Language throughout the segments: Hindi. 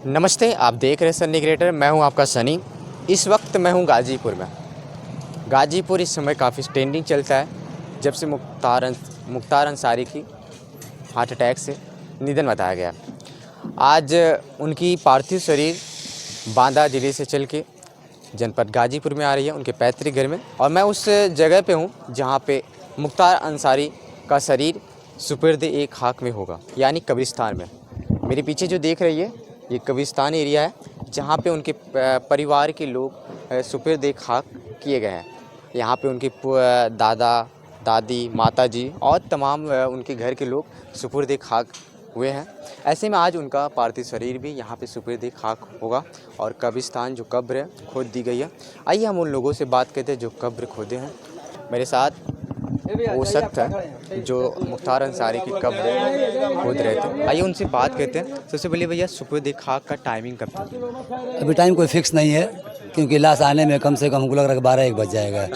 नमस्ते, आप देख रहे हैं सनी क्रिएटर। मैं हूं आपका सनी। इस वक्त मैं हूं गाज़ीपुर में। गाज़ीपुर इस समय काफ़ी ट्रेंडिंग चलता है जब से मुख्तार अंसारी की हार्ट अटैक से निधन बताया गया। आज उनकी पार्थिव शरीर बांदा जिले से चल के जनपद गाज़ीपुर में आ रही है उनके पैतृक घर में, और मैं उस जगह पे हूँ जहाँ पे मुख्तार अंसारी का शरीर सुपुर्द-ए खाक में होगा, यानी कब्रिस्तान में। मेरे पीछे जो देख रही है ये कब्रिस्तान एरिया है जहाँ पे उनके परिवार के लोग सुपुर्द-ए खाक किए गए हैं। यहाँ पे उनके दादा दादी माताजी और तमाम उनके घर के लोग सुपुर्द-ए खाक हुए हैं। ऐसे में आज उनका पार्थिव शरीर भी यहाँ पे सुपुर्द-ए खाक होगा और कब्रिस्तान जो कब्र है खोद दी गई है। आइए हम उन लोगों से बात करते हैं जो कब्र खोदे हैं। मेरे साथ वो शख्स है जो मुख्तार अंसारी की कब्र खोद रहे थे। आइए उनसे बात करते हैं। सबसे पहले भैया, सुपुर्द-ए खाक का टाइमिंग कब तक है? अभी टाइम कोई फिक्स नहीं है, क्योंकि लाश आने में कम से कम हमको लग रहा है 12-1 बज जाएगा,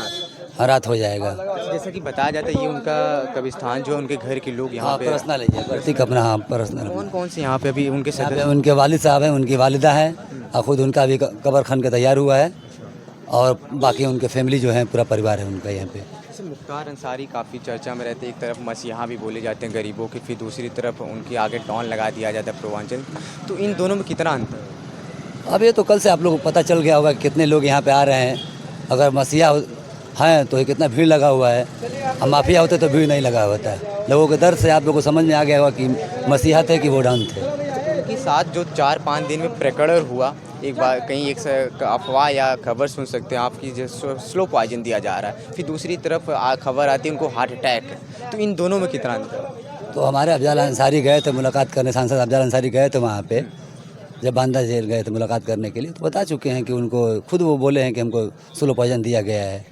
रात हो जाएगा। जैसा कि बताया जाता है ये उनका कब्रिस्तान जो है उनके घर के लोग यहाँ पे पर्सनल है, प्रतीक अपना। हाँ, पर्सनल। कौन से यहाँ पे अभी उनके सदस्य? उनके वालिद साहब हैं, उनकी वालिदा है, और खुद उनका अभी कब्र खन के तैयार हुआ है, और बाकी उनके फैमिली जो है, पूरा परिवार है उनका यहाँ पे। मुख्तार अंसारी काफ़ी चर्चा में रहते हैं। एक तरफ मसीहा भी बोले जाते हैं गरीबों के, फिर दूसरी तरफ उनके आगे टॉन लगा दिया जाता है पूर्वांचल। तो इन दोनों में कितना अंतर है? अब ये तो कल से आप लोगों को पता चल गया होगा कि कितने लोग यहाँ पे आ रहे हैं। अगर मसीहा हैं तो कितना भीड़ लगा हुआ है, और माफिया होते तो भीड़ नहीं लगा होता है। लोगों के दर्द से आप लोगों को समझ में आ गया होगा कि मसीहा थे कि वो डॉन थे। उनके साथ जो 4-5 दिन में प्रकरण हुआ, एक बार कहीं एक अफवाह या खबर सुन सकते हैं आपकी जो स्लो पॉइजन दिया जा रहा है, फिर दूसरी तरफ खबर आती है उनको हार्ट अटैक है। तो इन दोनों में कितना अंतर है? तो हमारे अफजल अंसारी गए थे मुलाकात करने, सांसद अफजल अंसारी गए थे वहाँ पे, जब बांदा जेल गए थे मुलाकात करने के लिए, तो बता चुके हैं कि उनको खुद वो बोले हैं कि हमको स्लो पॉइजन दिया गया है।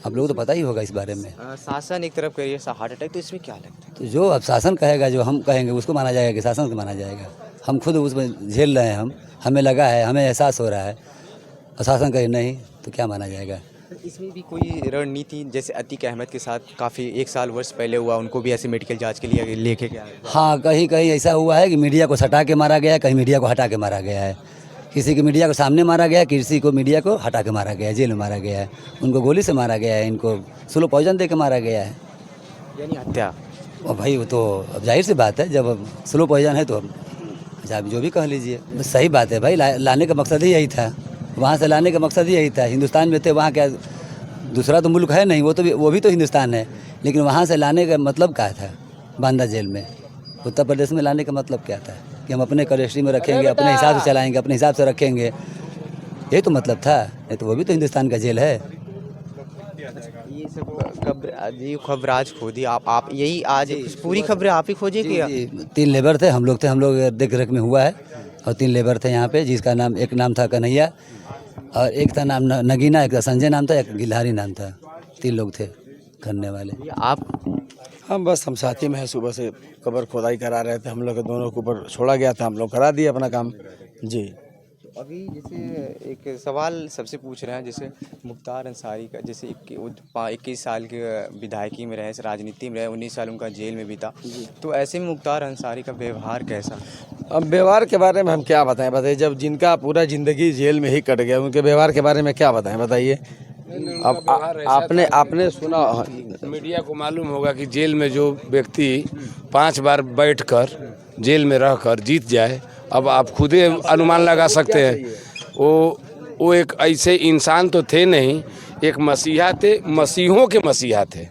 आप लोगों को तो पता ही होगा इस बारे में। शासन एक तरफ करिए हार्ट अटैक, तो इसमें क्या लगता है? तो जो अब शासन कहेगा, जो हम कहेंगे उसको माना जाएगा कि शासन को माना जाएगा। हम खुद उसमें झेल रहे हैं, हमें लगा है, हमें एहसास हो रहा है, और शासन कहे नहीं तो क्या माना जाएगा? इसमें भी कोई रणनीति, जैसे अतीक अहमद के साथ काफ़ी 1 साल वर्ष पहले हुआ, उनको भी ऐसे मेडिकल जांच के लिए लेके गया है? हाँ, कहीं कहीं ऐसा हुआ है कि मीडिया को सटा के मारा गया है, कहीं मीडिया को हटा के मारा गया है। किसी की मीडिया को सामने मारा गया है, किसी को मीडिया को हटा के मारा गया है, जेल में मारा गया है। उनको गोली से मारा गया है, इनको स्लो पॉइजन दे के मारा गया है, यानी हत्या। और भाई वो तो अब जाहिर सी बात है, जब स्लो पॉइजन है तो अब आप जो भी कह लीजिए। सही बात है भाई, लाने का मकसद ही यही था, वहाँ से लाने का मकसद ही यही था। हिंदुस्तान में थे, वहाँ क्या दूसरा तो मुल्क है नहीं, वो भी तो हिंदुस्तान है, लेकिन वहाँ से लाने का मतलब क्या था? बांदा जेल में उत्तर प्रदेश में लाने का मतलब क्या था? कि हम अपने कस्टडी में रखेंगे, अपने हिसाब से चलाएंगे, अपने हिसाब से रखेंगे, यही तो मतलब था। नहीं तो वो भी तो हिंदुस्तान का जेल है। ये सब खबर आज खोदी आप यही आज पूरी खबरें आप ही खोजी कि? 3 लेबर थे, हम लोग देख रेख में हुआ है, और 3 लेबर थे यहाँ पे, जिसका नाम, एक नाम था कन्हैया, और एक था नाम नगीना, एक संजय नाम था, एक गिलहारी नाम था। 3 लोग थे करने वाले। आप? हम बस हम साथी में है, सुबह से कब्र खोदाई करा रहे थे, हम लोग के दोनों के ऊपर छोड़ा गया था, हम लोग करा दिए अपना काम जी। अभी जैसे एक सवाल सबसे पूछ रहे हैं, जैसे मुख्तार अंसारी का, जैसे 21 साल के विधायकी में रहे, राजनीति में रहे, 19 साल उनका जेल में बीता, तो ऐसे में मुख्तार अंसारी का व्यवहार कैसा? अब व्यवहार के बारे में हम क्या बताएं, जब जिनका पूरा ज़िंदगी जेल में ही कट गया, उनके व्यवहार के बारे में क्या बताएं, बताइए। अब आपने सुना, मीडिया को मालूम होगा कि जेल में जो व्यक्ति 5 बार बैठकर जेल में रहकर जीत जाए, अब आप खुद ही अनुमान लगा सकते हैं। वो एक ऐसे इंसान तो थे नहीं, एक मसीहा थे, मसीहों के मसीहा थे।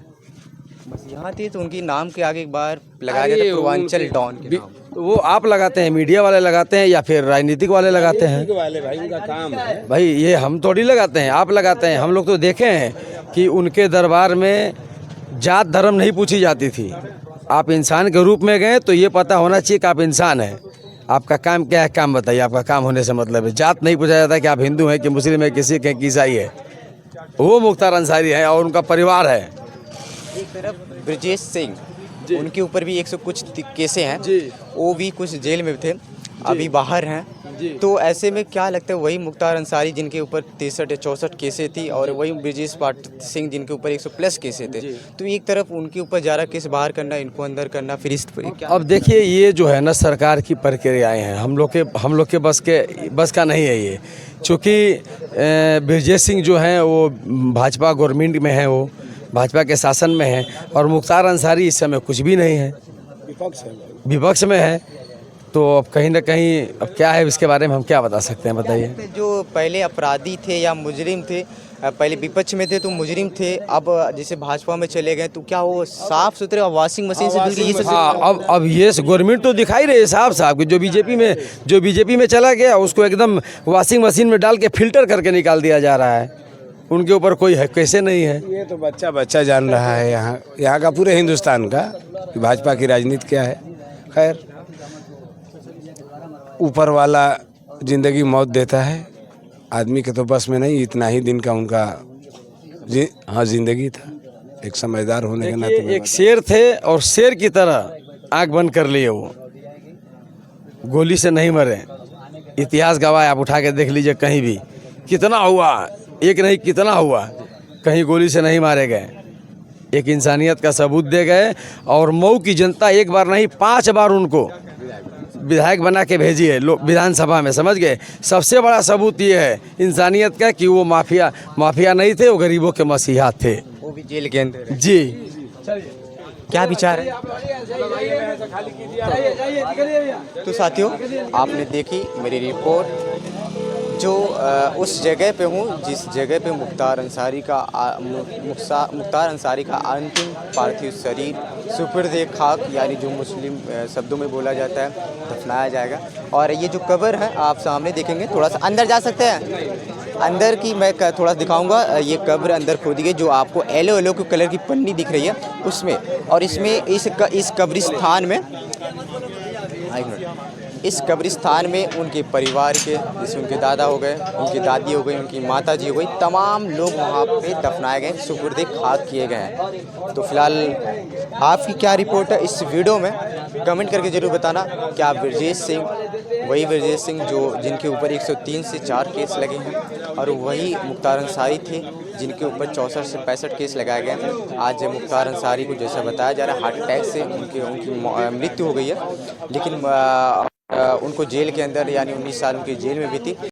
मसीहा थे तो उनकी नाम के आगे एक बार लगाया जाता है पूर्वांचल डॉन के नाम। तो वो आप लगाते हैं, मीडिया वाले लगाते हैं, या फिर राजनीतिक वाले लगाते हैं? भाई उनका काम है भाई, ये हम थोड़ी लगाते हैं, आप लगाते हैं। हम लोग तो देखे हैं कि उनके दरबार में जात धर्म नहीं पूछी जाती थी। आप इंसान के रूप में गए तो ये पता होना चाहिए कि आप इंसान हैं। आपका काम क्या है, काम बताइए। आपका काम होने से मतलब है, जात नहीं पूछा जाता कि आप हिंदू हैं कि मुस्लिम है, किसी के ईसाई है। वो मुख्तार अंसारी है और उनका परिवार है। एक तरफ ब्रजेश सिंह, उनके ऊपर भी 100 कुछ केसें हैं, वो भी कुछ जेल में थे। अभी बाहर हैं। तो ऐसे में क्या लगता है, वही मुख्तार अंसारी जिनके ऊपर 63 या 64 केसें थी और वही ब्रजेश पाठक सिंह जिनके ऊपर 100 प्लस केसें थे, तो एक तरफ उनके ऊपर ज़्यादा केस बाहर करना, इनको अंदर करना, फिर इस क्या? अब देखिए ये जो है ना सरकार की प्रक्रियाएं हैं, हम लोग के बस का नहीं है ये। चूँकि ब्रजेश सिंह जो हैं वो भाजपा गवर्नमेंट में है, वो भाजपा के शासन में है, और मुख्तार अंसारी इस समय कुछ भी नहीं है, विपक्ष में है। तो अब कहीं ना कहीं अब क्या है इसके बारे में हम क्या बता सकते हैं, बताइए। जो पहले अपराधी थे या मुजरिम थे, पहले विपक्ष में थे तो मुजरिम थे, अब जैसे भाजपा में चले गए, तो क्या वो साफ सुथरे वाशिंग मशीन से धुल के ये सब? हाँ, अब ये गवर्नमेंट तो दिखाई रही है साफ साफ कि जो बीजेपी में चला गया उसको एकदम वॉशिंग मशीन में डाल के फिल्टर करके निकाल दिया जा रहा है, उनके ऊपर कोई है कैसे नहीं है। ये तो बच्चा जान रहा है यहाँ का, पूरे हिंदुस्तान का, कि भाजपा की राजनीति क्या है। खैर, ऊपर वाला जिंदगी मौत देता है, आदमी के तो बस में नहीं। इतना ही दिन का उनका जिंदगी था, एक समझदार होने के नाते। एक शेर थे और शेर की तरह आंख बंद कर लिए, वो गोली से नहीं मरे। इतिहास गवाह, आप उठा के देख लीजिए कहीं भी कितना हुआ, एक नहीं कितना हुआ, कहीं गोली से नहीं मारे गए। एक इंसानियत का सबूत दे गए, और मऊ की जनता एक बार नहीं 5 बार उनको विधायक बना के भेजी है विधानसभा में, समझ गए। सबसे बड़ा सबूत ये है इंसानियत का कि वो माफिया नहीं थे, वो गरीबों के मसीहा थे, वो भी जेल के अंदर। जी। क्या विचार है? तो साथियों, आपने देखी मेरी रिपोर्ट, जो उस जगह पे हूँ जिस जगह पे मुख्तार अंसारी का अंतिम पार्थिव शरीर सुपुर्द खाक, यानी जो मुस्लिम शब्दों में बोला जाता है, दफनाया जाएगा। और ये जो कब्र है आप सामने देखेंगे, थोड़ा सा अंदर जा सकते हैं, अंदर की मैं थोड़ा दिखाऊंगा। ये कब्र अंदर खोदी गई, जो आपको येलो कलर की पन्नी दिख रही है उसमें। और इसमें इस कब्रिस्तान में, इस कब्रिस्तान में उनके परिवार के, जैसे उनके दादा हो गए, उनकी दादी हो गई, उनकी माता जी हो गई, तमाम लोग वहाँ पे दफनाए गए, सुपुर्द खाक किए गए हैं। तो फिलहाल आपकी क्या रिपोर्ट है इस वीडियो में, कमेंट करके ज़रूर बताना। क्या ब्रजेश सिंह वही ब्रजेश सिंह जिनके ऊपर 103 से 4 केस लगे हैं, और वही मुख्तार अंसारी थे जिनके ऊपर 64 से 65 केस लगाए गए हैं। आज मुख्तार अंसारी को जैसा बताया जा रहा है हार्ट अटैक से उनकी मृत्यु हो गई है, लेकिन उनको जेल के अंदर, यानी 19 साल उनकी जेल में भी थी।